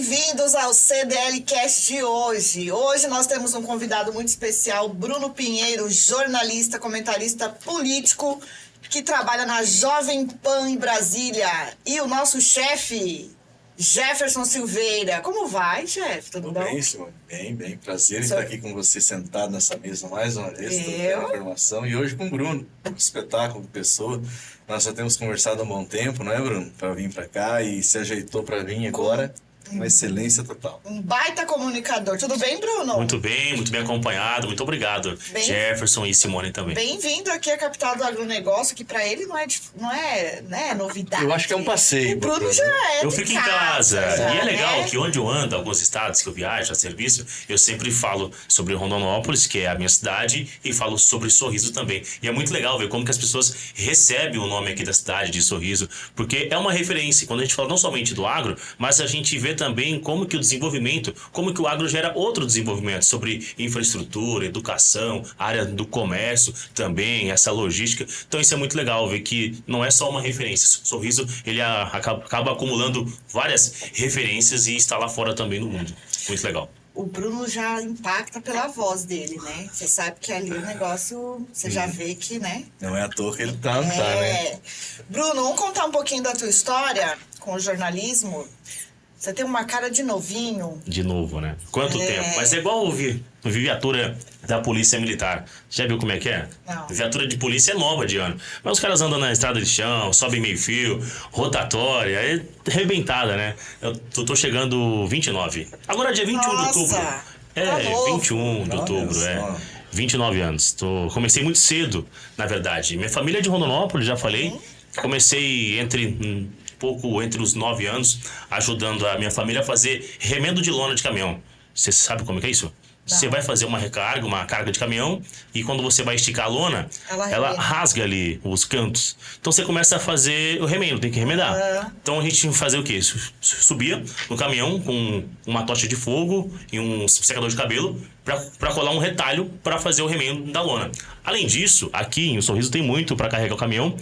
Bem-vindos ao CDL Cast de hoje. Hoje nós temos um convidado muito especial, Bruno Pinheiro, jornalista, comentarista político, que trabalha na Jovem Pan em Brasília. E o nosso chefe, Jefferson Silveira. Como vai, chefe? Tudo bom? Bem, Simone. Bem. Prazer em estar aqui com você sentado nessa mesa mais uma vez, trocando informação. E hoje com o Bruno, um espetáculo de pessoa. Nós já temos conversado há um bom tempo, não é, Bruno? Para vir para cá e se ajeitou para vir agora. Uma excelência total. Um baita comunicador. Tudo bem, Bruno? Muito bem acompanhado. Muito obrigado. Jefferson e Simone também. Bem-vindo aqui à capital do agronegócio, que para ele não é novidade. Eu acho que é um passeio. O Bruno já é Eu de fico em casa. já, E é legal né? que onde eu ando, alguns estados que eu viajo a serviço, eu sempre falo sobre Rondonópolis, que é a minha cidade, e falo sobre Sorriso também. E é muito legal ver como que as pessoas recebem o nome aqui da cidade de Sorriso, porque é uma referência. Quando a gente fala não somente do agro, mas a gente vê também como que o desenvolvimento, como que o agro gera outro desenvolvimento sobre infraestrutura, educação, área do comércio também, essa logística. Então isso é muito legal ver que não é só uma referência. Sorriso, ele acaba acumulando várias referências e está lá fora também no mundo. Muito legal. O Bruno já impacta pela voz dele, né? Você sabe que ali o negócio, você já vê que, né? Não é à toa que ele tá, né? Bruno, vamos contar um pouquinho da tua história com o jornalismo. Você tem uma cara de novinho. De novo, né? Quanto tempo? Mas é igual ouvir viatura da polícia militar. Já viu como é que é? Não. Viatura de polícia é nova de ano. Mas os caras andam na estrada de chão, sobem meio fio, rotatória, é arrebentada, né? Eu tô chegando 29. Agora é dia 21 de outubro. Tá 21 de outubro, 29 anos. Comecei muito cedo, na verdade. Minha família é de Rondonópolis, já falei. Comecei entre os 9 anos, ajudando a minha família a fazer remendo de lona de caminhão. Você sabe como é que é isso? Você vai fazer uma carga de caminhão, e quando você vai esticar a lona, ela rasga ali os cantos. Então você começa a fazer o remendo, tem que remendar. Então a gente fazia o quê? Subia no caminhão com uma tocha de fogo e um secador de cabelo para colar um retalho para fazer o remendo da lona. Além disso, aqui em Sorriso tem muito para carregar o caminhão.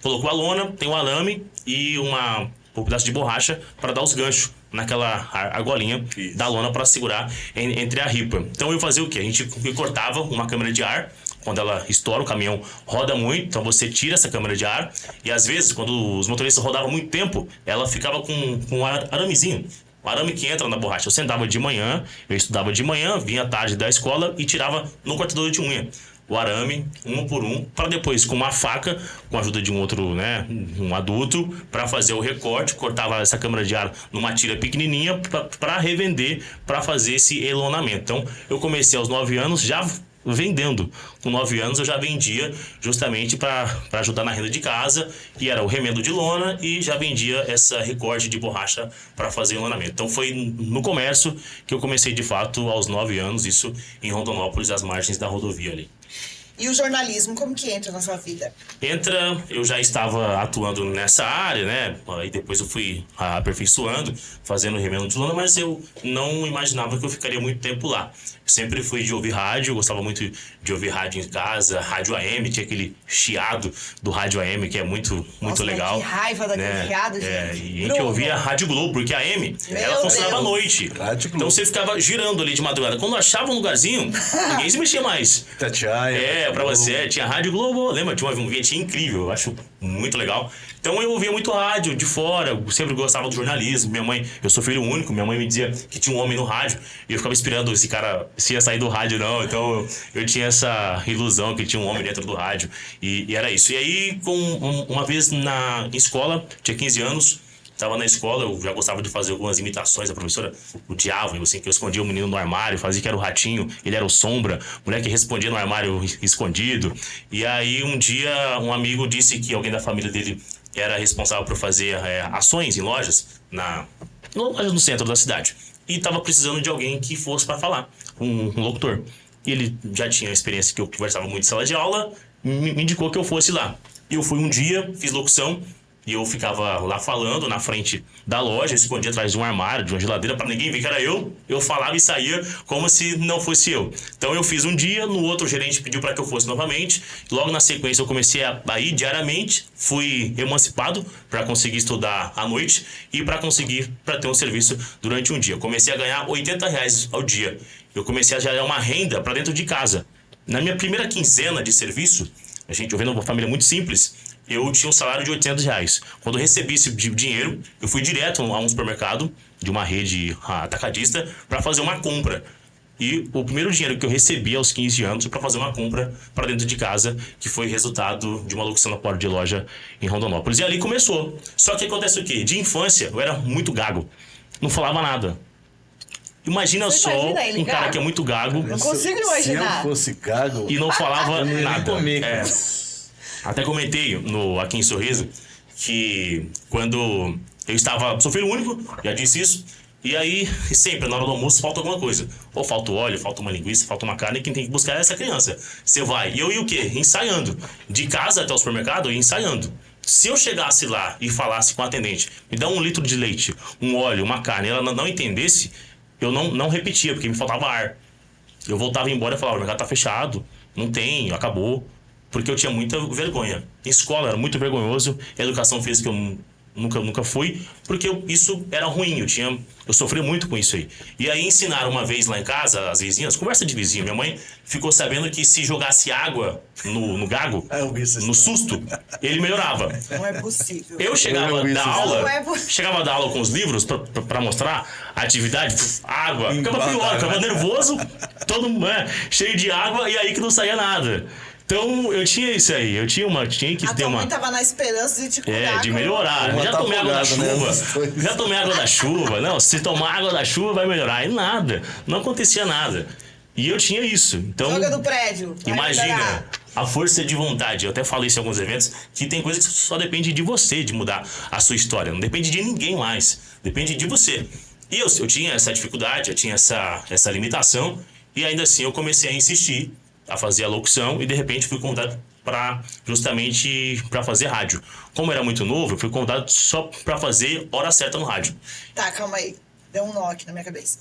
Colocou a lona, tem um arame e um pedaço de borracha para dar os ganchos naquela argolinha da lona para segurar entre a ripa. Então eu fazia o quê? A gente cortava uma câmara de ar. Quando ela estoura, o caminhão roda muito, então você tira essa câmara de ar. E às vezes, quando os motoristas rodavam muito tempo, ela ficava com um aramezinho. O arame que entra na borracha. Eu sentava de manhã, eu estudava de manhã, vinha à tarde da escola e tirava no cortador de unha o arame, um por um, para depois, com uma faca, com a ajuda de um outro, né, um adulto, para fazer o recorte, cortava essa câmara de ar numa tira pequenininha para revender, para fazer esse elonamento. Então, eu comecei aos 9 anos já vendendo. Com 9 anos eu já vendia justamente para ajudar na renda de casa, e era o remendo de lona, e já vendia essa recorte de borracha para fazer o elonamento. Então foi no comércio que eu comecei de fato aos 9 anos, isso em Rondonópolis, às margens da rodovia ali. E o jornalismo, como que entra na sua vida? Eu já estava atuando nessa área, né? Aí depois eu fui aperfeiçoando, fazendo remendo de lona, mas eu não imaginava que eu ficaria muito tempo lá. Eu sempre fui de ouvir rádio, eu gostava muito de ouvir rádio em casa, rádio AM, tinha aquele chiado do rádio AM, que é muito Nossa, legal. Que raiva daquele chiado, gente. E a gente ouvia a Rádio Globo, porque a AM, ela funcionava à noite. Então você ficava girando ali de madrugada. Quando achava um lugarzinho, ninguém se mexia mais. Tatiaia. Pra você, tinha Rádio Globo, lembra? Tinha uma vinhetinha incrível, eu acho muito legal. Então eu ouvia muito rádio de fora, eu sempre gostava do jornalismo. Minha mãe, eu sou filho único, minha mãe me dizia que tinha um homem no rádio, e eu ficava esperando esse cara se ia sair do rádio, não. Então eu tinha essa ilusão que tinha um homem dentro do rádio, e era isso. E aí, uma vez na escola, tinha 15 anos, estava na escola, eu já gostava de fazer algumas imitações. A professora odiava, assim, que eu escondia o menino no armário, fazia que era o Ratinho, ele era o Sombra, o moleque respondia no armário escondido. E aí um dia um amigo disse que alguém da família dele era responsável por fazer ações em lojas, no centro da cidade. E estava precisando de alguém que fosse para falar, um locutor. E ele já tinha experiência, que eu conversava muito em sala de aula, me indicou que eu fosse lá. E eu fui um dia, fiz locução, E eu ficava lá falando na frente da loja, escondia atrás de um armário, de uma geladeira, para ninguém ver que era eu. Eu falava e saía como se não fosse eu. Então eu fiz um dia, no outro o gerente pediu para que eu fosse novamente. Logo na sequência eu comecei a ir diariamente, fui emancipado para conseguir estudar à noite e para ter um serviço durante um dia. Eu comecei a ganhar R$80 ao dia. Eu comecei a gerar uma renda para dentro de casa. Na minha primeira quinzena de serviço, eu venho de uma família muito simples, eu tinha um salário de R$800. Quando eu recebi esse dinheiro, eu fui direto a um supermercado de uma rede atacadista para fazer uma compra. E o primeiro dinheiro que eu recebi aos 15 anos foi para fazer uma compra para dentro de casa, que foi resultado de uma locução na porta de loja em Rondonópolis. E ali começou. Só que acontece o quê? De infância, eu era muito gago. Não falava nada. Imagina só um cara que é muito gago. Não consigo imaginar. Se eu fosse gago... E não falava nada. Comer. Até comentei aqui em Sorriso que quando eu estava... Sou filho único, já disse isso. E aí, sempre na hora do almoço falta alguma coisa. Ou falta óleo, falta uma linguiça, falta uma carne. Quem tem que buscar é essa criança. Você vai. E eu ia o quê? Ensaiando. De casa até o supermercado, eu ia ensaiando. Se eu chegasse lá e falasse com a atendente, me dá 1 litro de leite, um óleo, uma carne, e ela não entendesse, eu não repetia, porque me faltava ar. Eu voltava embora e falava, o mercado tá fechado, não tem, acabou. Porque eu tinha muita vergonha. Em escola era muito vergonhoso, a educação física eu nunca fui, porque isso era ruim, eu sofri muito com isso aí. E aí ensinaram uma vez lá em casa, as vizinhas, conversa de vizinho, minha mãe ficou sabendo que se jogasse água no gago, no susto, ele melhorava. Não é possível. Eu chegava da aula com os livros pra mostrar a atividade, água, ficava pior, ficava nervoso, todo cheio de água, e aí que não saía nada. Então, eu tinha isso aí, tinha que ter uma... A tua mãe tava na esperança de te curar. De melhorar. Já tomei água da chuva, já tomei água da chuva. Não, se tomar água da chuva vai melhorar. E nada, não acontecia nada. E eu tinha isso. Então, joga do prédio. Imagina, a força de vontade. Eu até falei isso em alguns eventos, que tem coisas que só depende de você, de mudar a sua história. Não depende de ninguém mais, depende de você. E eu tinha essa dificuldade, eu tinha essa limitação, e ainda assim eu comecei a insistir, a fazer a locução, e de repente fui convidado justamente para fazer rádio. Como era muito novo, eu fui convidado só para fazer hora certa no rádio. Tá, calma aí. Deu um nó aqui na minha cabeça.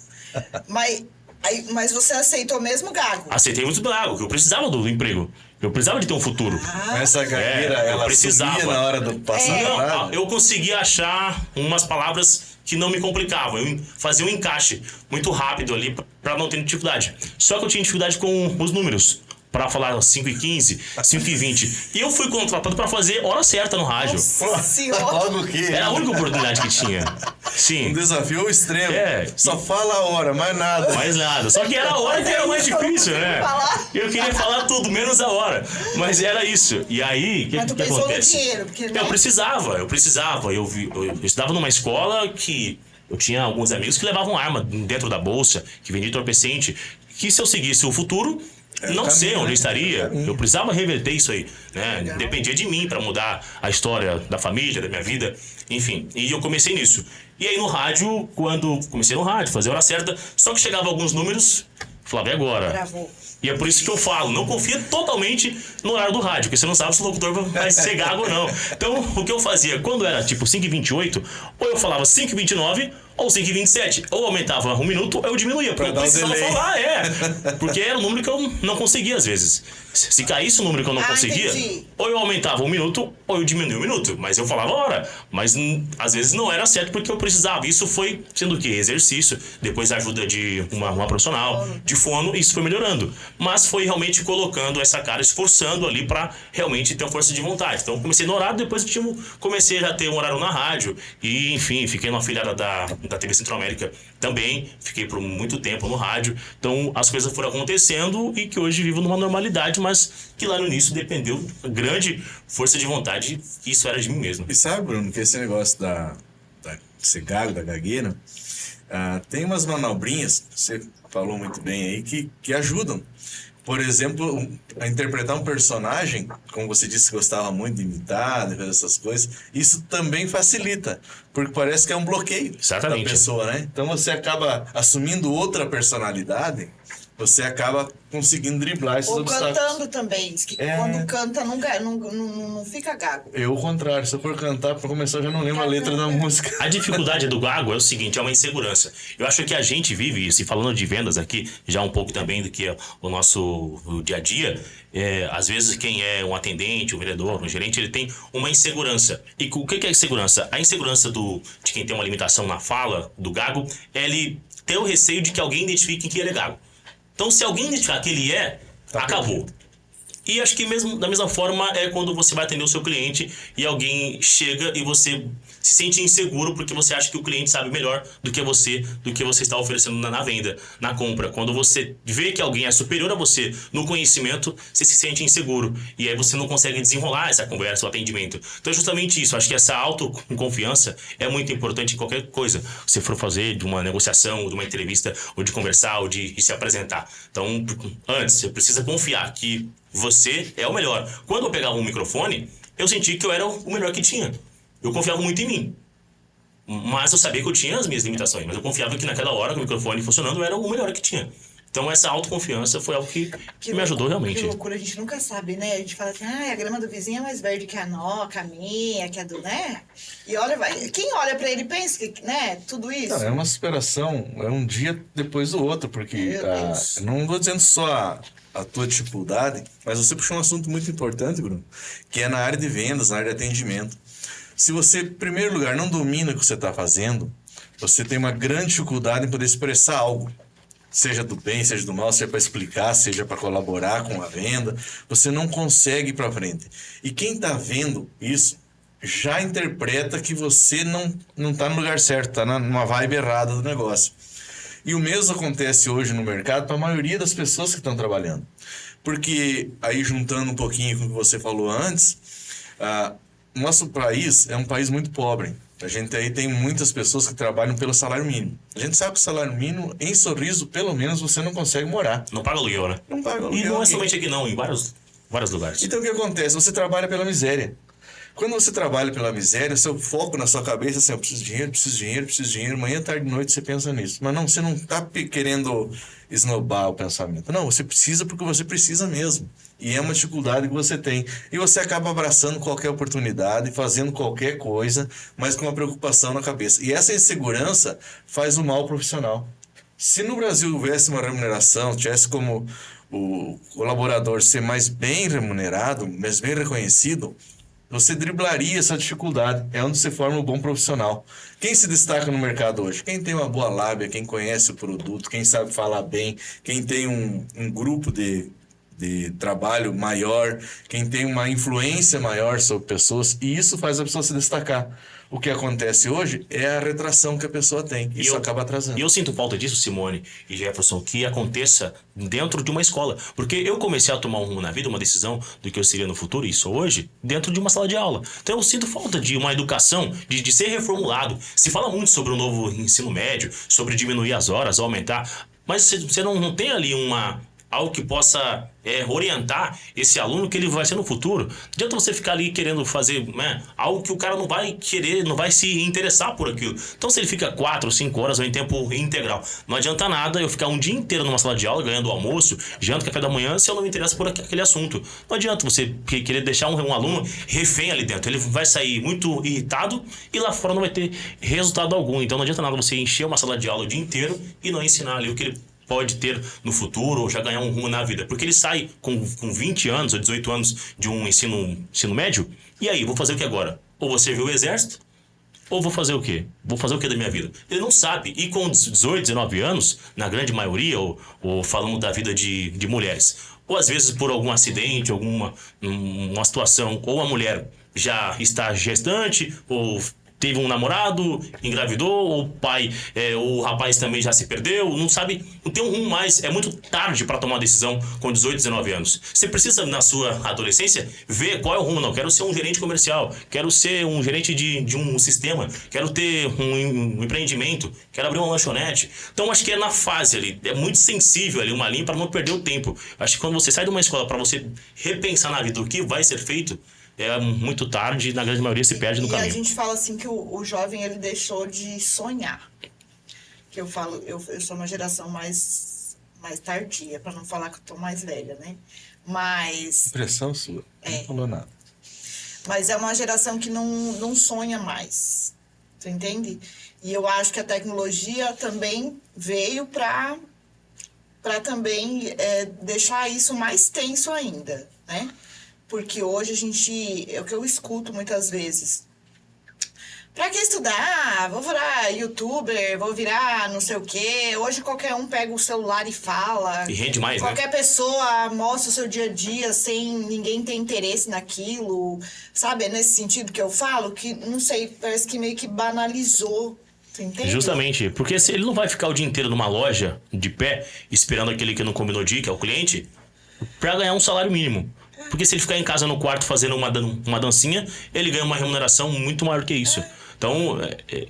Mas você aceitou mesmo gago? Aceitei muito gago, porque eu precisava do emprego. Eu precisava de ter um futuro. Essa gagueira, ela precisava na hora do passar. Eu conseguia achar umas palavras que não me complicavam. Eu fazia um encaixe muito rápido ali para não ter dificuldade. Só que eu tinha dificuldade com os números. Para falar 5h15, 5h20. E eu fui contratado para fazer hora certa no rádio. Logo que... Era a única oportunidade que tinha. Sim. Um desafio extremo. Só fala a hora, mais nada. Mais nada. Só que era a hora que era mais difícil, né? Eu queria falar tudo, menos a hora. Mas era isso. E aí, o que acontece? No dinheiro, porque eu precisava. Eu estudava numa escola que eu tinha alguns amigos que levavam arma dentro da bolsa, que vendia entorpecente, que se eu seguisse o futuro... Não sei onde eu estaria, eu precisava reverter isso aí, né? Dependia de mim para mudar a história da família, da minha vida, enfim. E eu comecei nisso. E aí no rádio, quando comecei no rádio, fazer a hora certa, só que chegava alguns números, falava, e agora? Travou. E é por isso que eu falo, não confia totalmente no horário do rádio, porque você não sabe se o locutor vai ser gago ou não. Então, o que eu fazia, quando era tipo 5h28, ou eu falava 5h29, ou 5h27. Ou aumentava 1 minuto, ou eu diminuía, porque eu precisava falar, porque era o número que eu não conseguia às vezes. Se caísse o número que eu não conseguia, entendi. Ou eu aumentava 1 minuto, ou eu diminuía 1 minuto. Mas eu falava a hora. Mas às vezes não era certo porque eu precisava. Isso foi sendo o quê? Exercício. Depois a ajuda de uma profissional, de fono, isso foi melhorando. Mas foi realmente colocando essa cara, esforçando ali pra realmente ter uma força de vontade. Então comecei no horário, depois comecei a ter um horário na rádio. E enfim, fiquei numa afiliada da TV Centro-América também. Fiquei por muito tempo no rádio. Então as coisas foram acontecendo e que hoje vivo numa normalidade, mas que lá no início dependeu da grande força de vontade, que isso era de mim mesmo. E sabe, Bruno, que esse negócio da ser gago, da gagueira, tem umas manobrinhas, você falou muito bem aí, que ajudam. Por exemplo, a interpretar um personagem, como você disse que gostava muito de imitar, de fazer essas coisas, isso também facilita, porque parece que é um bloqueio da pessoa, né? Então você acaba assumindo outra personalidade, você acaba conseguindo driblar esses obstáculos. Ou cantando também, diz que quando canta não fica gago. Eu, ao contrário, se eu for cantar, pra começar, eu já não lembro a letra da música. A dificuldade do gago é o seguinte, é uma insegurança. Eu acho que a gente vive isso, e falando de vendas aqui, já um pouco também do que é o nosso dia a dia, às vezes quem é um atendente, um vendedor, um gerente, ele tem uma insegurança. E o que é insegurança? A insegurança de quem tem uma limitação na fala, do gago, é ele ter o receio de que alguém identifique que ele é gago. Então, se alguém identificar que ele acabou. E acho que mesmo da mesma forma é quando você vai atender o seu cliente e alguém chega e você se sente inseguro porque você acha que o cliente sabe melhor do que você está oferecendo na venda, na compra. Quando você vê que alguém é superior a você no conhecimento, você se sente inseguro. E aí você não consegue desenrolar essa conversa, o atendimento. Então é justamente isso. Acho que essa autoconfiança é muito importante em qualquer coisa. Se for fazer de uma negociação, ou de uma entrevista, ou de conversar, ou de se apresentar. Então, antes, você precisa confiar que você é o melhor. Quando eu pegava um microfone, eu senti que eu era o melhor que tinha. Eu confiava muito em mim. Mas eu sabia que eu tinha as minhas limitações. Mas eu confiava que naquela hora, com o microfone funcionando, eu era o melhor que tinha. Então essa autoconfiança foi algo que me ajudou realmente. Que loucura, a gente nunca sabe, né? A gente fala assim, a grama do vizinho é mais verde que a nossa, a minha, que a do, né? E olha, quem olha pra ele pensa que, né, tudo isso. Não, é uma superação, é um dia depois do outro, porque não estou dizendo só a tua dificuldade, mas você puxou um assunto muito importante, Bruno, que é na área de vendas, na área de atendimento. Se você, em primeiro lugar, não domina o que você está fazendo, você tem uma grande dificuldade em poder expressar algo. Seja do bem, seja do mal, seja para explicar, seja para colaborar com a venda, você não consegue ir para frente. E quem está vendo isso já interpreta que você não está no lugar certo, está numa vibe errada do negócio. E o mesmo acontece hoje no mercado para a maioria das pessoas que estão trabalhando. Porque, aí juntando um pouquinho com o que você falou antes, nosso país é um país muito pobre. A gente aí tem muitas pessoas que trabalham pelo salário mínimo. A gente sabe que o salário mínimo, em Sorriso, pelo menos, você não consegue morar. Não paga aluguel, né? Não paga aluguel. E não é somente aqui não, em vários lugares. Então o que acontece? Você trabalha pela miséria. Quando você trabalha pela miséria, seu foco na sua cabeça é assim, eu preciso de dinheiro, preciso de dinheiro, preciso de dinheiro. Manhã, tarde e noite você pensa nisso. Mas não, você não está querendo esnobar o pensamento. Não, você precisa porque você precisa mesmo. E é uma dificuldade que você tem. E você acaba abraçando qualquer oportunidade, fazendo qualquer coisa, mas com uma preocupação na cabeça. E essa insegurança faz o mal profissional. Se no Brasil houvesse uma remuneração, tivesse como o colaborador ser mais bem remunerado, mais bem reconhecido, você driblaria essa dificuldade. É onde você forma um bom profissional. Quem se destaca no mercado hoje? Quem tem uma boa lábia, quem conhece o produto, quem sabe falar bem, quem tem um grupo de trabalho maior, quem tem uma influência maior sobre pessoas, e isso faz a pessoa se destacar. O que acontece hoje é a retração que a pessoa tem. Isso acaba atrasando. E eu sinto falta disso, Simone e Jefferson, que aconteça dentro de uma escola. Porque eu comecei a tomar um rumo na vida, uma decisão do que eu seria no futuro, e sou hoje, dentro de uma sala de aula. Então eu sinto falta de uma educação, de ser reformulado. Se fala muito sobre o novo ensino médio, sobre diminuir as horas, aumentar, mas você não tem ali algo que possa orientar esse aluno que ele vai ser no futuro. Não adianta você ficar ali querendo fazer algo que o cara não vai querer, não vai se interessar por aquilo. Então se ele fica 4 ou 5 horas ou em tempo integral, não adianta nada eu ficar um dia inteiro numa sala de aula ganhando almoço, janta, café da manhã, se eu não me interesso por aquele assunto. Não adianta você querer deixar um aluno refém ali dentro. Ele vai sair muito irritado e lá fora não vai ter resultado algum. Então não adianta nada você encher uma sala de aula o dia inteiro e não ensinar ali o que ele pode ter no futuro ou já ganhar um rumo na vida. Porque ele sai com 20 anos ou 18 anos de um ensino médio, e aí, vou fazer o que agora? Ou vou servir o exército, ou vou fazer o quê? Vou fazer o que da minha vida? Ele não sabe. E com 18, 19 anos, na grande maioria, ou falamos da vida de mulheres, ou às vezes por algum acidente, uma situação, ou a mulher já está gestante, ou teve um namorado, engravidou, ou o pai, o rapaz também já se perdeu, não sabe, não tem um rumo mais, é muito tarde para tomar uma decisão com 18, 19 anos. Você precisa, na sua adolescência, ver qual é o rumo. Não, quero ser um gerente comercial, quero ser um gerente de um sistema, quero ter um empreendimento, quero abrir uma lanchonete. Então, acho que é na fase ali, é muito sensível ali uma linha para não perder o tempo. Acho que quando você sai de uma escola para você repensar na vida o que vai ser feito, é muito tarde e na grande maioria se perde no caminho. E a gente fala assim que o jovem ele deixou de sonhar. Que eu falo, eu sou uma geração mais mais tardia, para não falar que eu tô mais velha, né? Mas... Impressão sua, não falou nada. Mas é uma geração que não sonha mais, tu entende? E eu acho que a tecnologia também veio para também deixar isso mais tenso ainda, né? Porque hoje é o que eu escuto muitas vezes. Pra que estudar? Vou virar youtuber, vou virar não sei o quê. Hoje qualquer um pega o celular e fala. E rende mais, qualquer pessoa mostra o seu dia a dia sem ninguém ter interesse naquilo. Sabe? É nesse sentido que eu falo que, não sei, parece que meio que banalizou. Tu entende? Justamente, porque se ele não vai ficar o dia inteiro numa loja, de pé, esperando aquele que não combinou dia, que é o cliente, pra ganhar um salário mínimo. Porque se ele ficar em casa no quarto fazendo uma dancinha, ele ganha uma remuneração muito maior que isso. Então,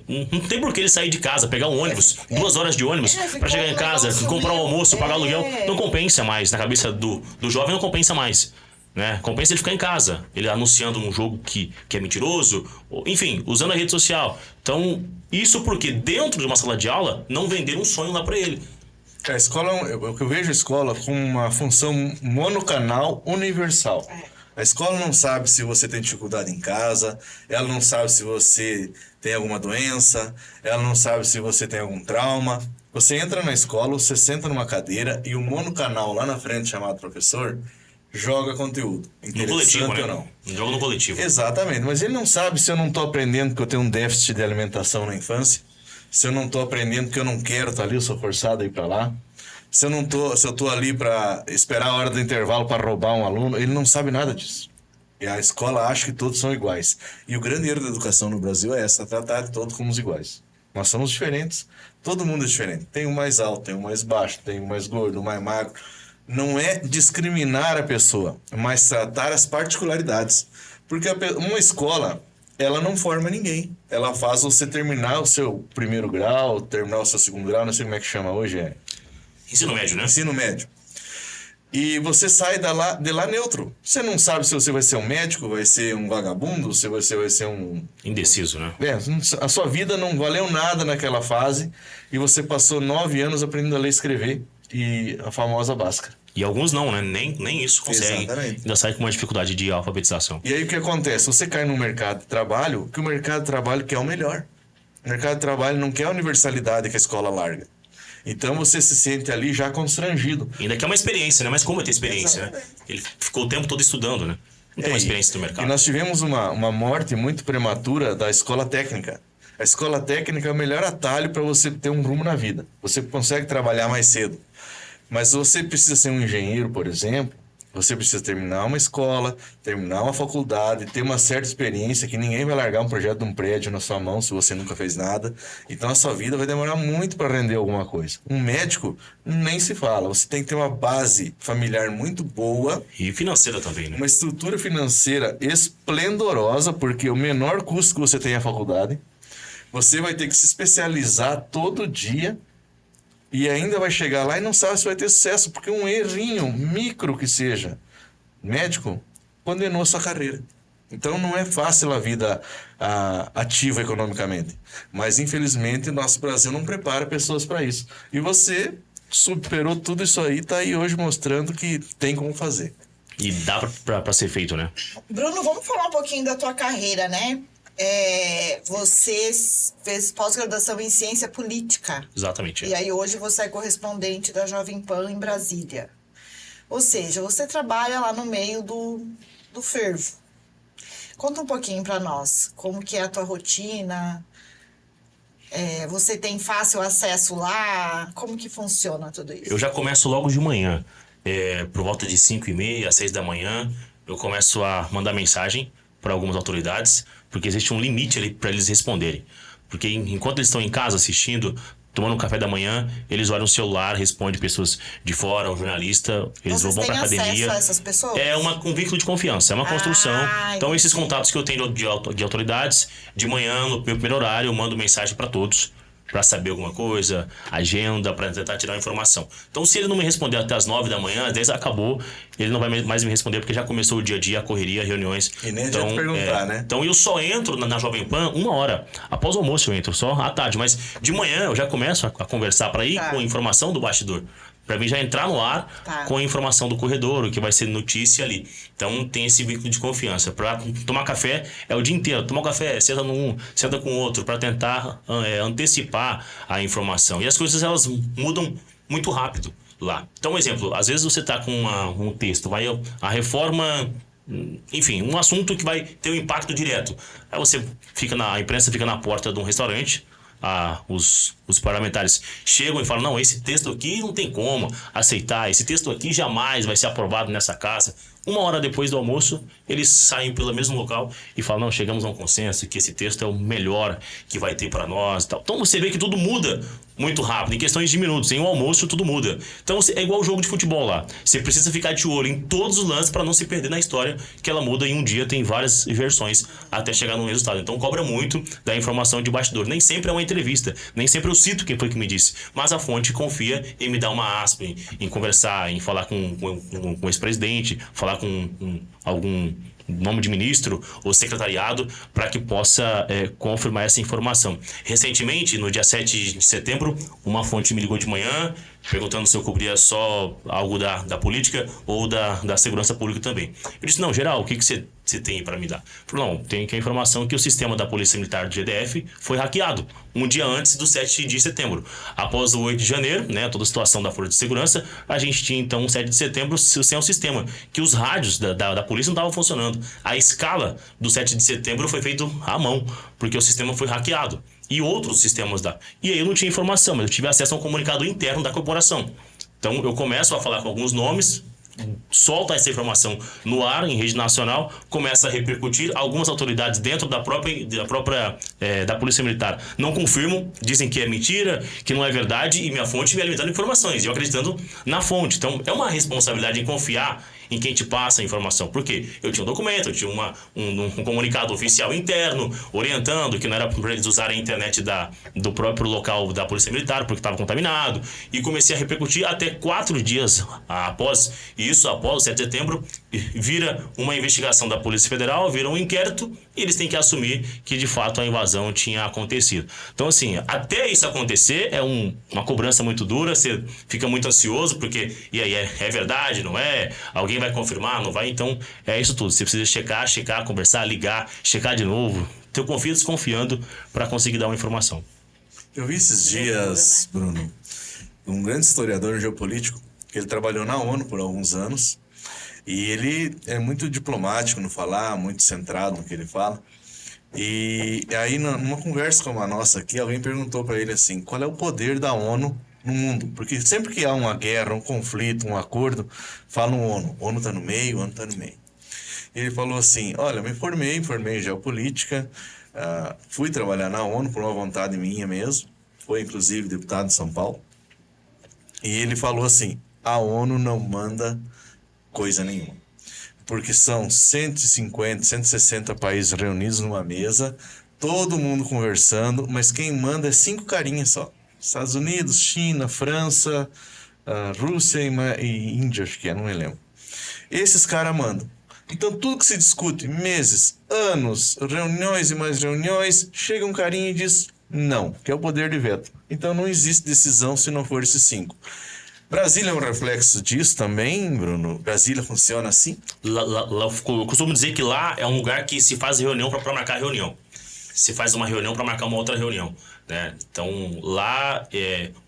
não tem por que ele sair de casa, pegar um ônibus, 2 horas de ônibus, pra chegar em casa, comprar um almoço, pagar aluguel. Não compensa mais. Na cabeça do jovem não compensa mais. Né? Compensa ele ficar em casa, ele anunciando um jogo que é mentiroso, enfim, usando a rede social. Então, isso porque dentro de uma sala de aula, não venderam um sonho lá pra ele. A escola, eu vejo a escola com uma função monocanal universal. A escola não sabe se você tem dificuldade em casa, ela não sabe se você tem alguma doença, ela não sabe se você tem algum trauma. Você entra na escola, você senta numa cadeira e o monocanal lá na frente, chamado professor, joga conteúdo. No coletivo, né? Ou não. Joga no coletivo. Exatamente, mas ele não sabe se eu não estou aprendendo que eu tenho um déficit de alimentação na infância, se eu não estou aprendendo que eu não quero estar ali, eu sou forçado a ir para lá, se eu estou ali para esperar a hora do intervalo para roubar um aluno, ele não sabe nada disso. E a escola acha que todos são iguais. E o grande erro da educação no Brasil é tratar todos como os iguais. Nós somos diferentes, todo mundo é diferente. Tem um mais alto, tem um mais baixo, tem um mais gordo, um mais magro. Não é discriminar a pessoa, mas tratar as particularidades. Porque uma escola, ela não forma ninguém. Ela faz você terminar o seu primeiro grau, terminar o seu segundo grau, não sei como é que chama hoje. Ensino médio, né? Ensino médio. E você sai de lá neutro. Você não sabe se você vai ser um médico, vai ser um vagabundo, se você vai ser um... Indeciso, né? A sua vida não valeu nada naquela fase e você passou 9 anos aprendendo a ler e escrever. E a famosa Bhaskara. E alguns não, né? Nem isso consegue. Exatamente. Ainda sai com uma dificuldade de alfabetização. E aí o que acontece? Você cai no mercado de trabalho, que o mercado de trabalho quer o melhor. O mercado de trabalho não quer a universalidade que a escola larga. Então você se sente ali já constrangido. Ainda que é uma experiência, né? Mas como é ter experiência, né? Ele ficou o tempo todo estudando, né? Não tem uma experiência do mercado. E nós tivemos uma morte muito prematura da escola técnica. A escola técnica é o melhor atalho para você ter um rumo na vida. Você consegue trabalhar mais cedo. Mas você precisa ser um engenheiro, por exemplo, você precisa terminar uma escola, terminar uma faculdade, ter uma certa experiência que ninguém vai largar um projeto de um prédio na sua mão se você nunca fez nada. Então a sua vida vai demorar muito para render alguma coisa. Um médico nem se fala, você tem que ter uma base familiar muito boa. E financeira também, né? Uma estrutura financeira esplendorosa, porque o menor custo que você tem é a faculdade. Você vai ter que se especializar todo dia. E ainda vai chegar lá e não sabe se vai ter sucesso, porque um errinho micro que seja médico condenou a sua carreira. Então não é fácil a vida ativa economicamente. Mas infelizmente nosso Brasil não prepara pessoas para isso. E você superou tudo isso aí, está aí hoje mostrando que tem como fazer. E dá para ser feito, né? Bruno, vamos falar um pouquinho da tua carreira, né? Você fez pós-graduação em ciência política. Exatamente. E aí hoje você é correspondente da Jovem Pan em Brasília. Ou seja, você trabalha lá no meio do fervo. Conta um pouquinho para nós, como que é a tua rotina? Você tem fácil acesso lá? Como que funciona tudo isso? Eu já começo logo de manhã. Por volta de 5h30, 6 da manhã, eu começo a mandar mensagem para algumas autoridades, porque existe um limite ali para eles responderem. Porque enquanto eles estão em casa assistindo, tomando um café da manhã, eles olham o celular, respondem pessoas de fora, um jornalista, eles vão para academia. Acesso a essas pessoas? É um vínculo de confiança, é uma construção. Então esses contatos que eu tenho de autoridades, de manhã, no meu primeiro horário, eu mando mensagem para todos, para saber alguma coisa, agenda, para tentar tirar uma informação. Então, se ele não me responder até as 9 da manhã, às vezes acabou, ele não vai mais me responder, porque já começou o dia a dia, a correria, reuniões. E nem adianta perguntar, né? Então, eu só entro na Jovem Pan 1 hora. Após o almoço eu entro, só à tarde. Mas de manhã eu já começo a conversar para ir com informação do bastidor. para mim já entrar no ar com a informação do corredor, o que vai ser notícia ali. Então tem esse vínculo de confiança. Para tomar café é o dia inteiro. Tomar um café, senta num, senta com o outro, para tentar antecipar a informação. E as coisas elas mudam muito rápido lá. Então, um exemplo, às vezes você está com um texto, vai a reforma, enfim, um assunto que vai ter um impacto direto. Aí você a imprensa fica na porta de um restaurante, os parlamentares chegam e falam, não, esse texto aqui não tem como aceitar, esse texto aqui jamais vai ser aprovado nessa casa. 1 hora depois do almoço, eles saem pelo mesmo local e falam, não, chegamos a um consenso que esse texto é o melhor que vai ter para nós e tal. Então você vê que tudo muda muito rápido, em questões de minutos, em um almoço tudo muda. Então é igual o jogo de futebol lá, você precisa ficar de olho em todos os lances para não se perder na história, que ela muda em um dia, tem várias versões até chegar no resultado. Então cobra muito da informação de bastidor, nem sempre é uma entrevista, nem sempre eu cito quem foi que me disse, mas a fonte confia em me dar uma aspa, em conversar, em falar com o ex-presidente, falar com algum nome de ministro ou secretariado para que possa confirmar essa informação. Recentemente, no dia 7 de setembro, uma fonte me ligou de manhã perguntando se eu cobria só algo da política ou da segurança pública também. Eu disse, não, geral, o que você tem para me dar? Falou, não, tem que a informação que o sistema da Polícia Militar do GDF foi hackeado um dia antes do 7 de setembro. Após o 8 de janeiro, né, toda a situação da Força de Segurança, a gente tinha então o 7 de setembro sem o sistema, que os rádios da polícia não estavam funcionando. A escala do 7 de setembro foi feita à mão, porque o sistema foi hackeado. E outros sistemas E aí eu não tinha informação, mas eu tive acesso a um comunicado interno da corporação. Então eu começo a falar com alguns nomes, solta essa informação no ar, em rede nacional, começa a repercutir. Algumas autoridades dentro da Polícia Militar não confirmam, dizem que é mentira, que não é verdade, e minha fonte me alimentando informações, e eu acreditando na fonte. Então é uma responsabilidade em confiar em quem te passa a informação. Porque eu tinha um documento, eu tinha um comunicado oficial interno orientando que não era para eles usarem a internet do próprio local da Polícia Militar, porque estava contaminado. E comecei a repercutir até 4 dias após isso, após o 7 de setembro, vira uma investigação da Polícia Federal, vira um inquérito, e eles têm que assumir que de fato a invasão tinha acontecido. Então assim, até isso acontecer é uma cobrança muito dura, você fica muito ansioso, porque e aí é verdade, não é? Alguém vai confirmar, não vai? Então é isso tudo, você precisa checar, conversar, ligar, checar de novo, eu confio desconfiando para conseguir dar uma informação. Eu vi esses dias, Bruno, um grande historiador geopolítico, que ele trabalhou na ONU por alguns anos, e ele é muito diplomático no falar, muito centrado no que ele fala. E aí, numa conversa como a nossa aqui, alguém perguntou para ele assim, qual é o poder da ONU no mundo? Porque sempre que há uma guerra, um conflito, um acordo, falam ONU. ONU está no meio, ONU está no meio. E ele falou assim, olha, me formei em geopolítica, fui trabalhar na ONU por uma vontade minha mesmo, foi inclusive deputado de São Paulo. E ele falou assim, a ONU não manda coisa nenhuma, porque são 150, 160 países reunidos numa mesa, todo mundo conversando, mas quem manda é 5 carinhas só. Estados Unidos, China, França, Rússia e Índia, acho que não me lembro. Esses caras mandam. Então tudo que se discute, meses, anos, reuniões e mais reuniões, chega um carinha e diz não, que é o poder de veto. Então não existe decisão se não for esses 5. Brasília é um reflexo disso também, Bruno? Brasília funciona assim? Eu costumo dizer que lá é um lugar que se faz reunião para marcar reunião. Se faz uma reunião para marcar uma outra reunião, né? Então, lá,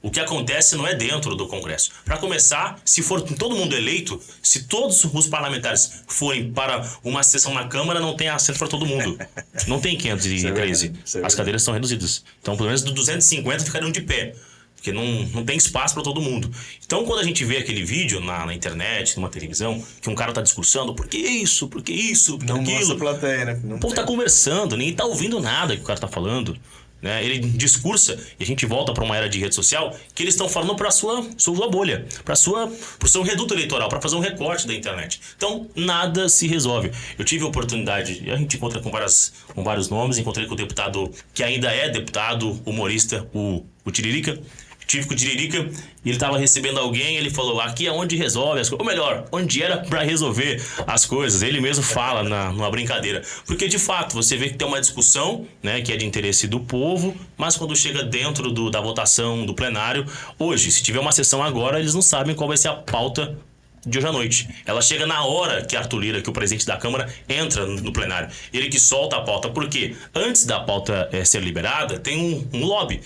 o que acontece não é dentro do Congresso. Para começar, se for todo mundo eleito, se todos os parlamentares forem para uma sessão na Câmara, não tem assento para todo mundo. Não tem 513. As cadeiras são reduzidas. Então, pelo menos 250 ficariam de pé. Porque não tem espaço para todo mundo. Então, quando a gente vê aquele vídeo na internet, numa televisão, que um cara tá discursando, por que isso, por que isso, por que não aquilo? Mostra a plateia, né? O povo tá conversando, ninguém tá ouvindo nada que o cara tá falando. Né? Ele discursa, e a gente volta para uma era de rede social, que eles estão falando para sua bolha, para o seu reduto eleitoral, para fazer um recorte da internet. Então, nada se resolve. Eu tive a oportunidade, e a gente encontra com vários nomes, encontrei com o deputado, que ainda é deputado, humorista, o Tiririca. tive com o Tiririca e ele tava recebendo alguém, ele falou, aqui é onde resolve as coisas. Ou melhor, onde era pra resolver as coisas. Ele mesmo fala numa brincadeira. Porque, de fato, você vê que tem uma discussão, né, que é de interesse do povo, mas quando chega dentro da votação, do plenário, hoje, se tiver uma sessão agora, eles não sabem qual vai ser a pauta de hoje à noite. Ela chega na hora que Arthur Lira, que é o presidente da Câmara, entra no plenário. Ele que solta a pauta. Porque antes da pauta ser liberada, tem um lobby.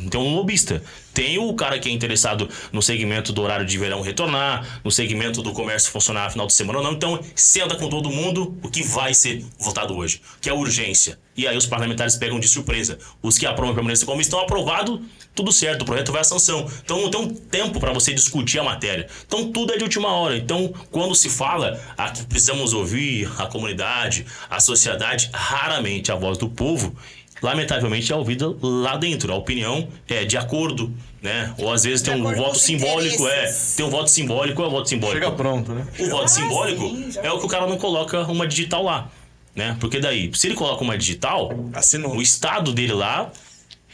Tem um lobista. Tem o cara que é interessado no segmento do horário de verão retornar, no segmento do comércio funcionar final de semana ou não. Então, senta com todo mundo o que vai ser votado hoje, que é a urgência. E aí os parlamentares pegam de surpresa. Os que aprovam a permanência como estão aprovados, tudo certo, o projeto vai à sanção. Então não tem um tempo para você discutir a matéria. Então tudo é de última hora. Então, quando se fala que precisamos ouvir a comunidade, a sociedade, raramente a voz do povo, lamentavelmente é ouvida lá dentro. A opinião é de acordo, né? Ou às vezes tem um voto simbólico, tem um voto simbólico, é o voto simbólico. Chega pronto, né? O voto simbólico é o que o cara não coloca uma digital lá, né? Porque daí, se ele coloca uma digital, assinou. O estado dele lá,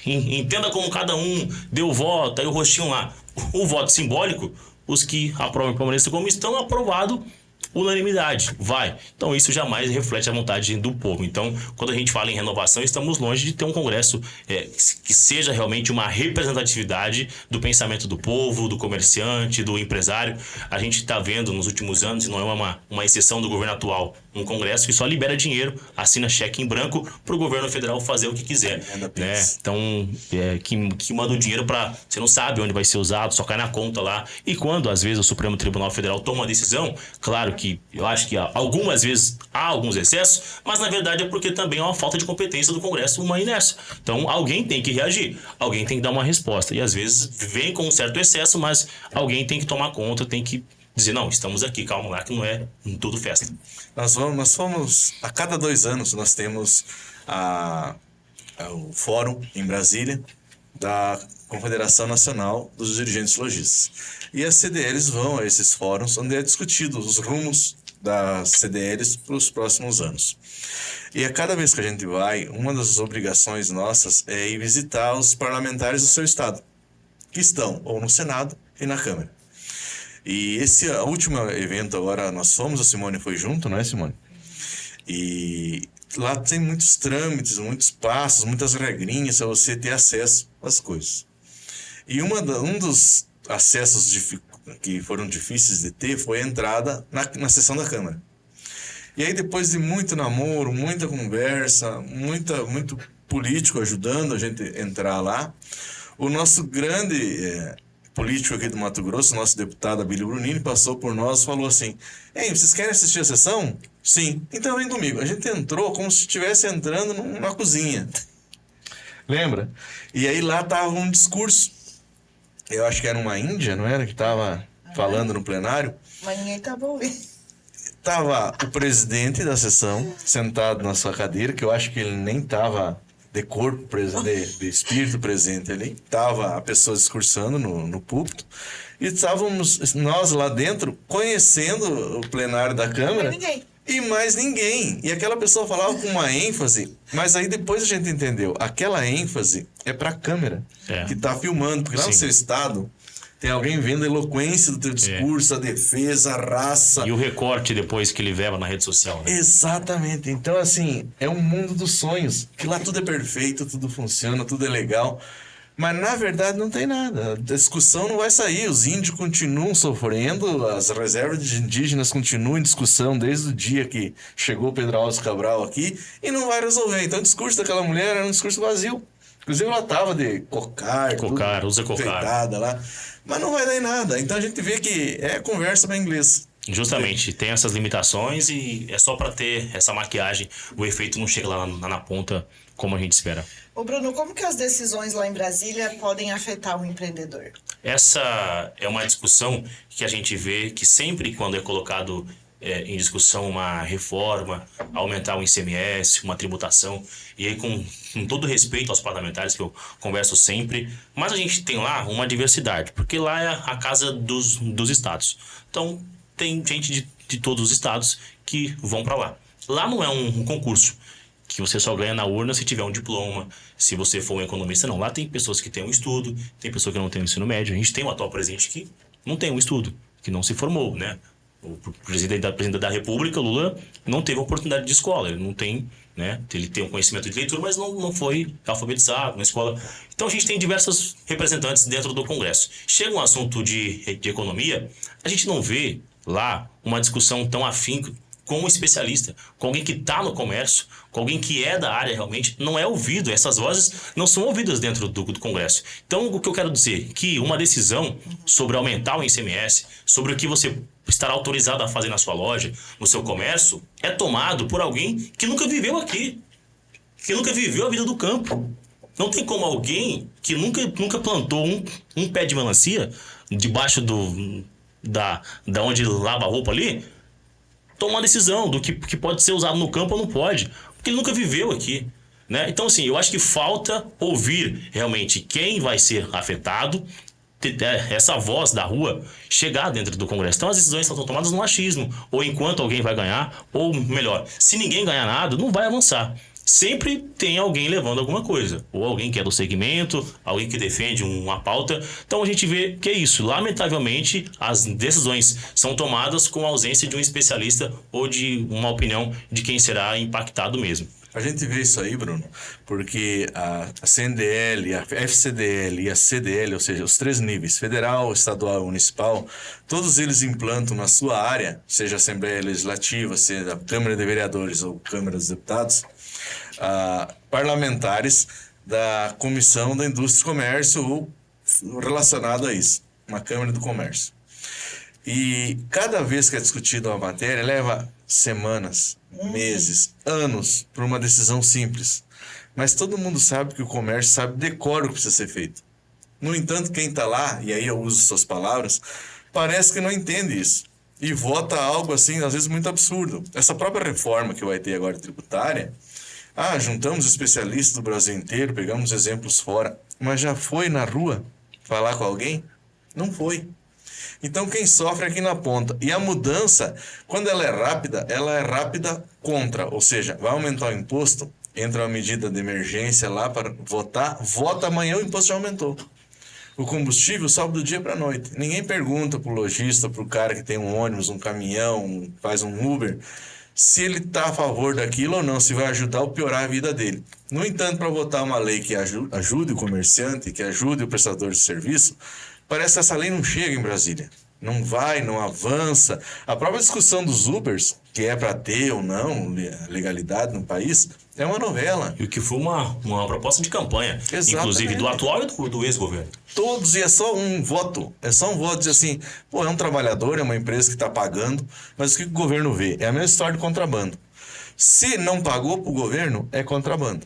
entenda como cada um deu voto, aí o rostinho lá. O voto simbólico, os que aprovam a permanência como estão aprovado unanimidade, vai. Então isso jamais reflete a vontade do povo. Então, quando a gente fala em renovação, estamos longe de ter um congresso que seja realmente uma representatividade do pensamento do povo, do comerciante, do empresário. A gente está vendo nos últimos anos, e não é uma exceção do governo atual, um congresso que só libera dinheiro, assina cheque em branco para o governo federal fazer o que quiser, né? Então, que manda o dinheiro para... Você não sabe onde vai ser usado, só cai na conta lá. E quando, às vezes, o Supremo Tribunal Federal toma uma decisão, claro que eu acho que algumas vezes há alguns excessos, mas na verdade é porque também há uma falta de competência do Congresso, uma inércia. Então alguém tem que reagir, alguém tem que dar uma resposta. E às vezes vem com um certo excesso, mas alguém tem que tomar conta, tem que dizer, não, estamos aqui, calma lá, que não é tudo festa. Nós fomos, a cada 2 anos, nós temos o fórum em Brasília da Confederação Nacional dos Dirigentes Lojistas. E as CDLs vão a esses fóruns onde é discutido os rumos das CDLs para os próximos anos. E a cada vez que a gente vai, uma das obrigações nossas é ir visitar os parlamentares do seu estado, que estão ou no Senado e na Câmara. E esse último evento agora nós fomos, a Simone foi junto, não é, Simone? E lá tem muitos trâmites, muitos passos, muitas regrinhas para você ter acesso às coisas. E um dos acessos que foram difíceis de ter foi a entrada na sessão da Câmara. E aí, depois de muito namoro, muita conversa, muito político ajudando a gente a entrar lá, o nosso grande político aqui do Mato Grosso, nosso deputado Abílio Brunini, passou por nós e falou assim: "Ei, vocês querem assistir a sessão? Sim. Então vem comigo." A gente entrou como se estivesse entrando numa cozinha. Lembra? E aí lá estava um discurso. Eu acho que era uma índia, não era? Que estava falando no plenário. Mas ninguém estava ouvindo. Tava o presidente da sessão sentado na sua cadeira, que eu acho que ele nem estava de corpo, de espírito presente ali. Tava a pessoa discursando no púlpito. E estávamos nós lá dentro conhecendo o plenário da Câmara. E mais ninguém. E aquela pessoa falava com uma ênfase, mas aí depois a gente entendeu. Aquela ênfase é para a câmera que está filmando, porque lá no seu estado tem alguém vendo a eloquência do teu discurso, a defesa, a raça. E o recorte depois que ele leva na rede social, né? Exatamente. Então, assim, é um mundo dos sonhos, que lá tudo é perfeito, tudo funciona, tudo é legal. Mas, na verdade, não tem nada. A discussão não vai sair. Os índios continuam sofrendo, as reservas de indígenas continuam em discussão desde o dia que chegou Pedro Alves Cabral aqui e não vai resolver. Então, o discurso daquela mulher era um discurso vazio. Inclusive, ela estava de cocar, usa cocar lá. Mas não vai dar em nada. Então, a gente vê que é conversa para inglês. Justamente, tem essas limitações e é só para ter essa maquiagem. O efeito não chega lá na ponta como a gente espera. Ô Bruno, como que as decisões lá em Brasília podem afetar o empreendedor? Essa é uma discussão que a gente vê que sempre quando é colocado em discussão uma reforma, aumentar o ICMS, uma tributação, e aí com todo respeito aos parlamentares que eu converso sempre, mas a gente tem lá uma diversidade, porque lá é a casa dos estados. Então tem gente de todos os estados que vão para lá. Lá não é um concurso. que você só ganha na urna se tiver um diploma, se você for um economista. Não, lá tem pessoas que têm um estudo, tem pessoas que não têm um ensino médio. A gente tem um atual presidente que não tem um estudo, que não se formou, né? O presidente da República, Lula, não teve oportunidade de escola, ele não tem, né? Ele tem um conhecimento de leitura, mas não foi alfabetizado na escola. Então a gente tem diversos representantes dentro do Congresso. Chega um assunto de economia, a gente não vê lá uma discussão tão afinco com um especialista, com alguém que está no comércio, com alguém que é da área realmente, não é ouvido. Essas vozes não são ouvidas dentro do Congresso. Então, o que eu quero dizer? Que uma decisão sobre aumentar o ICMS, sobre o que você estará autorizado a fazer na sua loja, no seu comércio, é tomado por alguém que nunca viveu aqui, que nunca viveu a vida do campo. Não tem como alguém que nunca plantou um pé de melancia debaixo da onde lava a roupa ali, tomar uma decisão do que pode ser usado no campo ou não pode, porque ele nunca viveu aqui, né? Então, assim, eu acho que falta ouvir realmente quem vai ser afetado, essa voz da rua chegar dentro do Congresso. Então, as decisões são tomadas no achismo, ou enquanto alguém vai ganhar, ou melhor, se ninguém ganhar nada, não vai avançar. Sempre tem alguém levando alguma coisa, ou alguém que é do segmento, alguém que defende uma pauta. Então a gente vê que é isso. Lamentavelmente, as decisões são tomadas com a ausência de um especialista ou de uma opinião de quem será impactado mesmo. A gente vê isso aí, Bruno, porque a CNDL, a FCDL e a CDL, ou seja, os 3 níveis, federal, estadual e municipal, todos eles implantam na sua área, seja a Assembleia Legislativa, seja a Câmara de Vereadores ou Câmara dos Deputados, parlamentares da Comissão da Indústria e Comércio ou relacionado a isso, uma Câmara do Comércio. E cada vez que é discutida uma matéria, leva semanas, meses, anos para uma decisão simples. Mas todo mundo sabe que o comércio sabe decora o que precisa ser feito. No entanto, quem está lá, e aí eu uso suas palavras, parece que não entende isso. E vota algo assim, às vezes muito absurdo. Essa própria reforma que vai ter agora tributária, juntamos especialistas do Brasil inteiro, pegamos exemplos fora, mas já foi na rua falar com alguém? Não foi. Então quem sofre é aqui na ponta. E a mudança, quando ela é rápida contra, ou seja, vai aumentar o imposto, entra uma medida de emergência lá para votar, vota amanhã, o imposto já aumentou. O combustível sobe do dia para a noite. Ninguém pergunta para o lojista, para o cara que tem um ônibus, um caminhão, faz um Uber, se ele está a favor daquilo ou não, se vai ajudar ou piorar a vida dele. No entanto, para votar uma lei que ajude o comerciante, que ajude o prestador de serviço, parece que essa lei não chega em Brasília. Não vai, não avança. A própria discussão dos Ubers, que é para ter ou não legalidade no país, é uma novela. E o que foi uma proposta de campanha, Exatamente. Inclusive do atual e do ex-governo. Todos, e é só um voto. É só um voto, dizer assim, é um trabalhador, é uma empresa que está pagando, mas o que o governo vê? É a mesma história de contrabando. Se não pagou para o governo, é contrabando.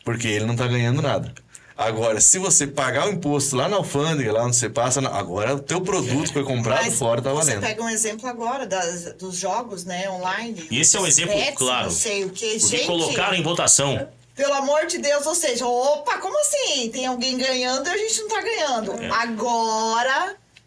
Porque ele não está ganhando nada. Agora, se você pagar o imposto lá na alfândega, lá onde você passa, agora o teu produto foi comprado Mas fora, tá valendo. Você pega um exemplo agora dos jogos, né, online. E esse é um exemplo claro. Não sei o que, Porque gente. colocaram em votação. Pelo amor de Deus, ou seja, opa, como assim? Tem alguém ganhando e a gente não tá ganhando.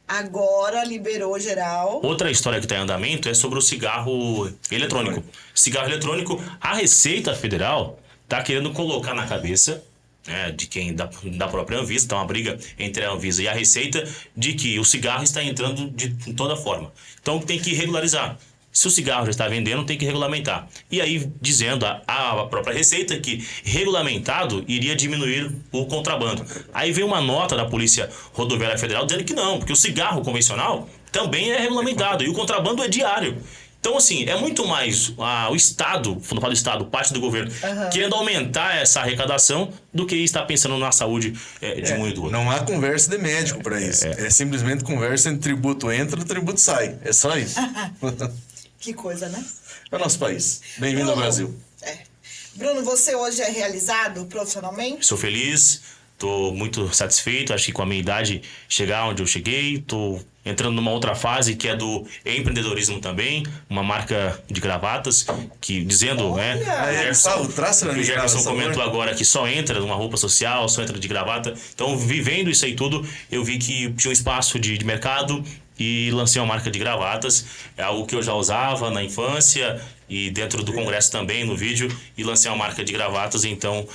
Agora liberou geral. Outra história que está em andamento é sobre o cigarro eletrônico. Cigarro eletrônico, a Receita Federal está querendo colocar na cabeça, né, de quem da própria Anvisa, tá uma briga entre a Anvisa e a Receita, de que o cigarro está entrando de toda forma. Então tem que regularizar. Se o cigarro já está vendendo, tem que regulamentar. E aí dizendo a própria Receita que regulamentado iria diminuir o contrabando. Aí veio uma nota da Polícia Rodoviária Federal dizendo que não, porque o cigarro convencional também é regulamentado e o contrabando é diário. Então, assim, é muito mais o Estado, quando falo do Estado, parte do governo, querendo aumentar essa arrecadação do que estar pensando na saúde de um e do outro. Não há conversa de médico para isso. É simplesmente conversa entre tributo entra e tributo sai. É só isso. Que coisa, né? É o nosso país. Bem-vindo ao Brasil. Bruno, você hoje é realizado profissionalmente? Sou feliz, estou muito satisfeito. Acho que com a minha idade, chegar onde eu cheguei, estou entrando numa outra fase que é do empreendedorismo também, uma marca de gravatas, que dizendo, né? O Jefferson comentou agora que só entra numa roupa social, só entra de gravata. Então, vivendo isso aí tudo, eu vi que tinha um espaço de mercado e lancei uma marca de gravatas. É algo que eu já usava na infância e dentro do congresso também, no vídeo, e lancei uma marca de gravatas, então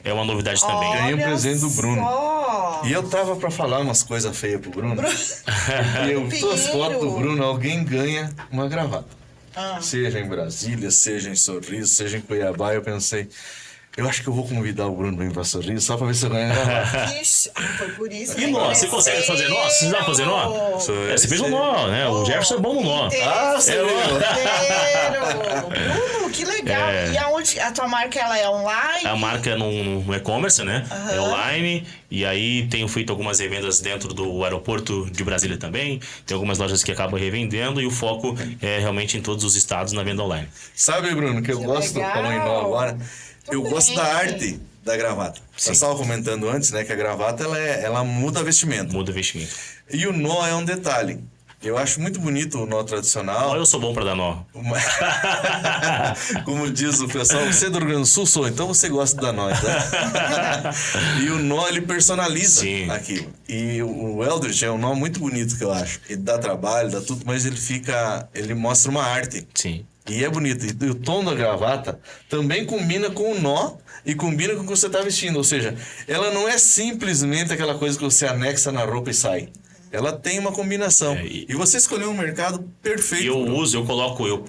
é uma novidade também. Ganhei um presente do Bruno. Só. E eu tava pra falar umas coisas feias pro Bruno. E eu vi as fotos do Bruno, alguém ganha uma gravata. Seja em Brasília, seja em Sorriso, seja em Cuiabá, eu pensei, eu acho que eu vou convidar o Bruno pra vir pra Sorriso só pra ver se eu ganho a gravata. Ixi, foi por isso. E nó, você consegue fazer nó? Você sabe fazer nó? Você fez um nó, né? O Jefferson é bom no nó. Você viu? Bruno, que legal. E aonde a tua marca ela é online? A marca é no e-commerce, né? É online. E aí tenho feito algumas revendas dentro do aeroporto de Brasília também. Tem algumas lojas que acabam revendendo e o foco é realmente em todos os estados na venda online. Sabe, Bruno, que eu gosto, falando em nó agora, eu gosto da arte da gravata. Você estava comentando antes, né, que a gravata ela muda a vestimenta. Muda o vestimento. E o nó é um detalhe. Eu acho muito bonito o nó tradicional. Olha, eu sou bom pra dar nó. Como diz o pessoal, você é do Rio Grande do Sul, sou, então você gosta da nó, tá? E o nó, ele personaliza aquilo. E o Eldridge é um nó muito bonito, que eu acho. Ele dá trabalho, dá tudo, mas ele mostra uma arte. Sim. E é bonito. E o tom da gravata também combina com o nó e combina com o que você está vestindo. Ou seja, ela não é simplesmente aquela coisa que você anexa na roupa e sai. Ela tem uma combinação. E você escolheu um mercado perfeito. Eu uso,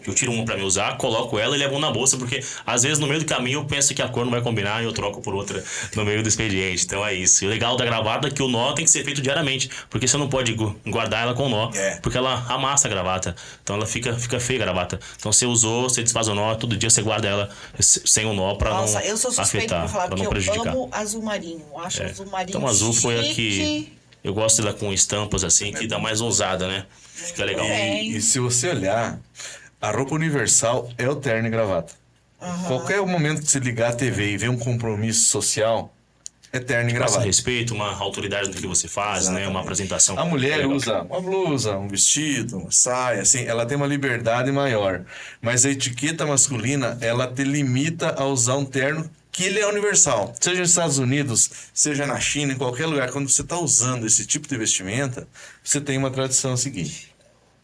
eu tiro uma pra me usar, coloco ela e levo na bolsa, porque às vezes no meio do caminho eu penso que a cor não vai combinar e eu troco por outra no meio do expediente. Então é isso. E o legal da gravata é que o nó tem que ser feito diariamente, porque você não pode guardar ela com nó, porque ela amassa a gravata. Então ela fica feia a gravata. Então você usou, você desfaz o nó, todo dia você guarda ela sem o nó pra não afetar, eu sou suspeita pra falar, pra porque não prejudicar. eu amo azul marinho. Eu acho azul marinho Então azul foi a chique. que... Eu gosto dela com estampas assim, que dá mais ousada, né? Fica legal. E se você olhar, a roupa universal é o terno e gravata. Qualquer momento que você ligar a TV e ver um compromisso social, é terno e gravata. Passa respeito, uma autoridade no que você faz, né? Uma apresentação. A mulher usa uma blusa, um vestido, uma saia, assim, ela tem uma liberdade maior. Mas a etiqueta masculina, ela te limita a usar um terno que ele é universal. Seja nos Estados Unidos, seja na China, em qualquer lugar, quando você está usando esse tipo de vestimenta, você tem uma tradição seguinte.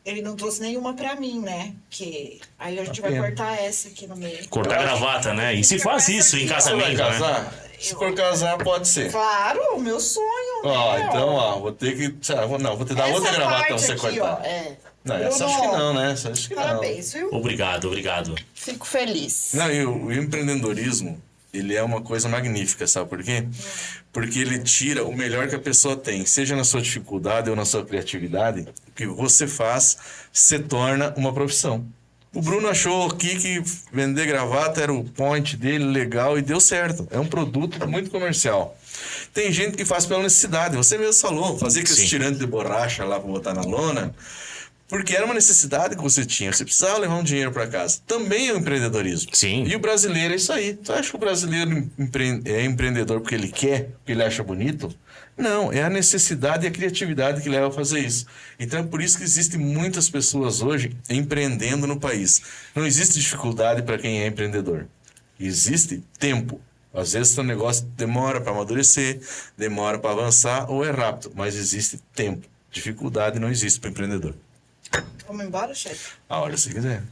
Ele não trouxe nenhuma pra mim, né? Que aí a gente vai cortar essa aqui no meio. Cortar a gravata, né? E se faz isso em casamento, Você vai casar? né? Se for casar, pode ser. Claro, o meu sonho. Então, vou ter que... vou te dar outra gravata pra você cortar. Não, essa acho que não, né? Essa acho que parabéns, viu? Obrigado. Fico feliz. Não, e o empreendedorismo, ele é uma coisa magnífica, sabe por quê? Porque ele tira o melhor que a pessoa tem, seja na sua dificuldade ou na sua criatividade, o que você faz se torna uma profissão. O Bruno achou aqui que vender gravata era o point dele, legal, e deu certo. É um produto muito comercial. Tem gente que faz pela necessidade, você mesmo falou, fazer aquele tirante de borracha lá para botar na lona, porque era uma necessidade que você tinha. Você precisava levar um dinheiro para casa. Também é o empreendedorismo. Sim. E o brasileiro é isso aí. Você acha que o brasileiro é empreendedor porque ele quer, porque ele acha bonito? Não, é a necessidade e a criatividade que leva a fazer isso. Então é por isso que existem muitas pessoas hoje empreendendo no país. Não existe dificuldade para quem é empreendedor. Existe tempo. Às vezes o negócio demora para amadurecer, demora para avançar ou é rápido. Mas existe tempo. Dificuldade não existe para empreendedor. Vamos embora, chefe? A hora se quiser.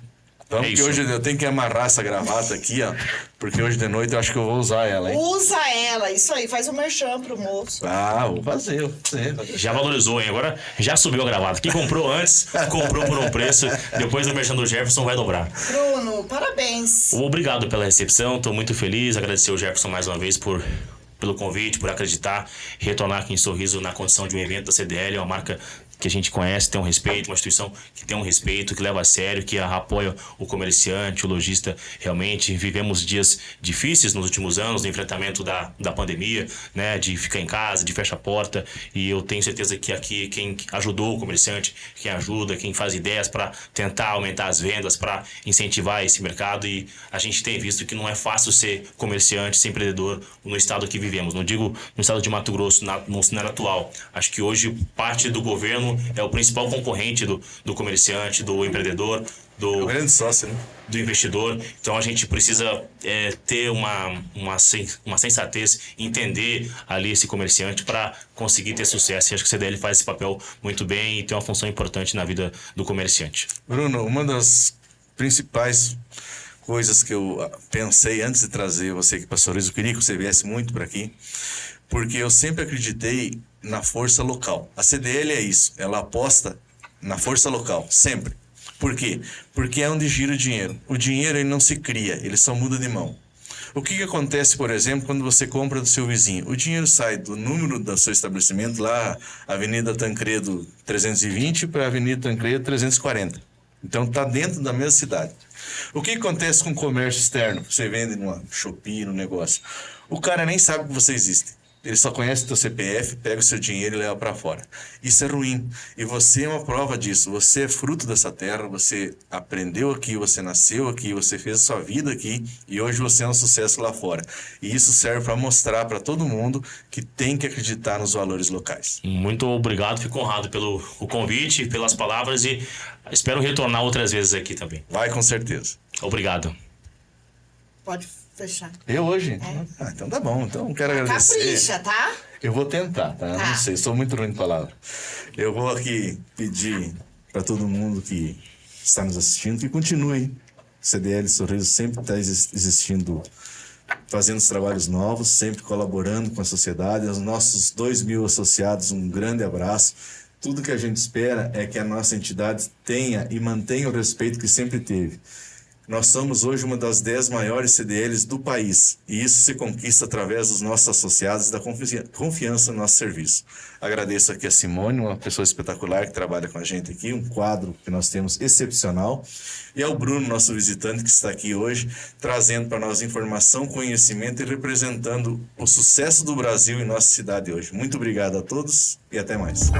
Então, porque isso. hoje eu tenho que amarrar essa gravata aqui, ó. Porque hoje de noite eu acho que eu vou usar ela, hein? Usa ela, isso aí, faz um merchan pro moço. Vou fazer. Já valorizou, hein? Agora já subiu a gravata. Quem comprou antes, comprou por um preço. Depois do merchan do Jefferson vai dobrar. Bruno, parabéns. Obrigado pela recepção, estou muito feliz. Agradecer ao Jefferson mais uma vez pelo convite, por acreditar, retornar aqui em Sorriso na condição de um evento da CDL, é uma marca que a gente conhece, tem um respeito, uma instituição que tem um respeito, que leva a sério, que apoia o comerciante, o lojista. Realmente vivemos dias difíceis nos últimos anos, no enfrentamento da pandemia, né, de ficar em casa, de fechar a porta, e eu tenho certeza que aqui quem ajudou o comerciante, quem ajuda, quem faz ideias para tentar aumentar as vendas, para incentivar esse mercado, e a gente tem visto que não é fácil ser comerciante, ser empreendedor no estado que vivemos. Não digo no estado de Mato Grosso, no cenário atual. Acho que hoje parte do governo governo é o principal concorrente do comerciante, do empreendedor, É o grande sócio, né? do investidor. Então a gente precisa ter uma sensatez, entender ali esse comerciante para conseguir ter sucesso. E acho que o CDL faz esse papel muito bem e tem uma função importante na vida do comerciante. Bruno, uma das principais coisas que eu pensei antes de trazer você aqui para Sorriso, eu queria que você viesse muito para aqui, porque eu sempre acreditei na força local. A CDL é isso, ela aposta na força local, sempre. Por quê? Porque é onde gira o dinheiro. O dinheiro ele não se cria, ele só muda de mão. O que acontece, por exemplo, quando você compra do seu vizinho? O dinheiro sai do número do seu estabelecimento, lá, Avenida Tancredo 320 para a Avenida Tancredo 340. Então está dentro da mesma cidade. O que acontece com o comércio externo? Você vende numa Shopee, no negócio. O cara nem sabe que você existe. Ele só conhece o teu CPF, pega o seu dinheiro e leva para fora. Isso é ruim. E você é uma prova disso. Você é fruto dessa terra, você aprendeu aqui, você nasceu aqui, você fez a sua vida aqui e hoje você é um sucesso lá fora. E isso serve para mostrar para todo mundo que tem que acreditar nos valores locais. Muito obrigado, fico honrado pelo o convite, pelas palavras e espero retornar outras vezes aqui também. Vai com certeza. Obrigado. Pode fechar. Eu hoje? Ah, então tá bom. Então quero agradecer. Capricha, tá? Eu vou tentar, tá? Tá. Não sei, sou muito ruim de palavra. Eu vou aqui pedir para todo mundo que está nos assistindo que continue. CDL Sorriso sempre está existindo, fazendo os trabalhos novos, sempre colaborando com a sociedade. Aos nossos 2.000 associados, um grande abraço. Tudo que a gente espera é que a nossa entidade tenha e mantenha o respeito que sempre teve. Nós somos hoje uma das 10 maiores CDLs do país e isso se conquista através dos nossos associados e da confiança no nosso serviço. Agradeço aqui a Simone, uma pessoa espetacular que trabalha com a gente aqui, um quadro que nós temos excepcional, e ao Bruno, nosso visitante que está aqui hoje, trazendo para nós informação, conhecimento e representando o sucesso do Brasil em nossa cidade hoje. Muito obrigado a todos e até mais.